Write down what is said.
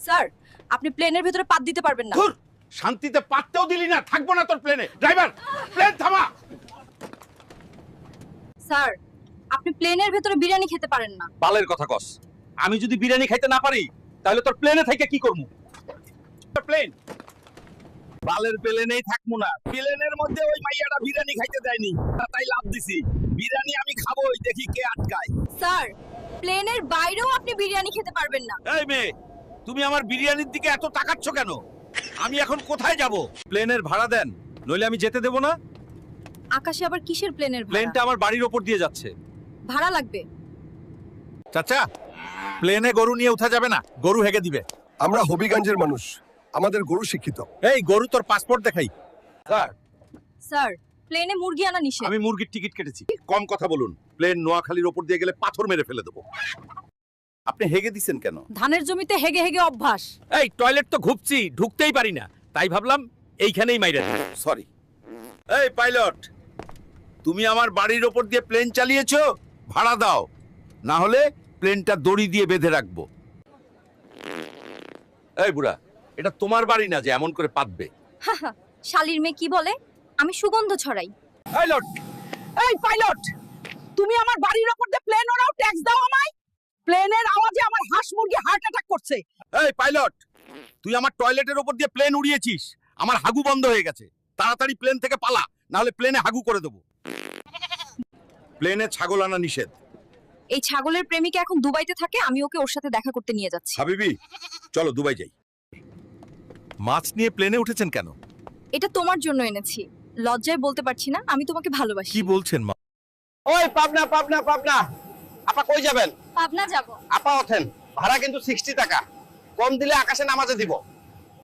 Sir আপনি প্লেনের ভেতরে পাত দিতে পারবেন না। ধুর, শান্তিতে পাততেও দিলি না, থাকবো না তোর প্লেনে। ড্রাইভার, প্লেন থামা। স্যার আপনি প্লেনের ভেতরে বিরিয়ানি খেতে পারেন না। বালের কথা কস। আমি যদি বিরিয়ানি খাইতে না পারি তাহলে তোর প্লেনে থেকে কি করবো? প্লেন বালের প্লেনেই থাকবো না। প্লেনের মধ্যে ওই মাইয়াটা বিরিয়ানি খাইতে দেয়নি, তাই লাভ দিছি। বিরিয়ানি আমি খাবোই, দেখি কে আটকায়। স্যার প্লেনের বাইরেও আপনি বিরিয়ানি খেতে পারবেন না। এই মেয়ে, তুমি আমার বিরিয়ানির দিকে এত তাকাচ্ছ কেন? আমি এখন কোথায় যাব? প্লেনের ভাড়া দেন, নইলে আমি যেতে দেব না। আকাশে আবার কিসের প্লেনের প্লেনটা আমার বাড়ির ওপর দিয়ে যাচ্ছে। ভাড়া লাগবে। চাচা, প্লেনে গরু নিয়ে উঠা যাবে না, গরু হেগে দিবে। আমরা হবিগঞ্জের মানুষ, আমাদের গরু শিক্ষিত। এই গরু, তোর পাসপোর্ট দেখাই। স্যার, স্যার প্লেনে মুরগি আনা নিষেধ। আমি মুরগির টিকিট কেটেছি। কম কথা বলুন, প্লেন নোয়াখালীর ওপর দিয়ে গেলে পাথর মেরে ফেলে দেবো। আপনি হেগে দিছেন কেন? ধানের জমিতে হেগে হেগে অভ্যাস। এই টয়লেট তো ঘুপছি, ঢুকতেই পারি না, তাই ভাবলাম এইখানেই মাইরা দিই। সরি। এই পাইলট, তুমি আমার বাড়ির ওপর দিয়ে প্লেন চালিয়েছো, ভাড়া দাও, না হলে প্লেনটা দড়ি দিয়ে বেঁধে রাখবো। এই বুড়া, এটা তোমার বাড়ি না যে এমন করে পাতবে। শালির মেয়ে কি বলে? আমি সুগন্ধ ছড়াই। পাইলট, এই পাইলট, তুমি আমার বাড়ির উপর দিয়ে প্লেন ওড়াও, ট্যাক্স দাও আমায়। প্লেনের আওয়াজে আমার হাঁস মুরগি হার্ট অ্যাটাক করছে। এই পাইলট, তুই আমার টয়লেটের ওপর দিয়ে প্লেন উড়িয়েছিস, আমার হাগু বন্ধ হয়ে গেছে। তাড়াতাড়ি প্লেন থেকে পালা, না হলে প্লেনে হাগু করে দেবো। প্লেনে ছাগল আনা নিষেধ। এই ছাগলের প্রেমিকা এখন দুবাইতে থাকে, আমি ওকে ওর সাথে দেখা করতে নিয়ে যাচ্ছি। হাবিবি, চলো দুবাই যাই। মাছ নিয়ে প্লেনে উঠেছেন কেন? এটা তোমার জন্য এনেছি। লজ্জায় বলতে পারছি না আমি তোমাকে ভালোবাসি। কি বলছেন মা? ওই পাবনা পাবনা পাবনা, আপা কই যাবেন? পাবনা যাব। আপা ওঠেন, ভাড়া কিন্তু 60 টাকা, কম দিলে আকাশে নামাজে দিব।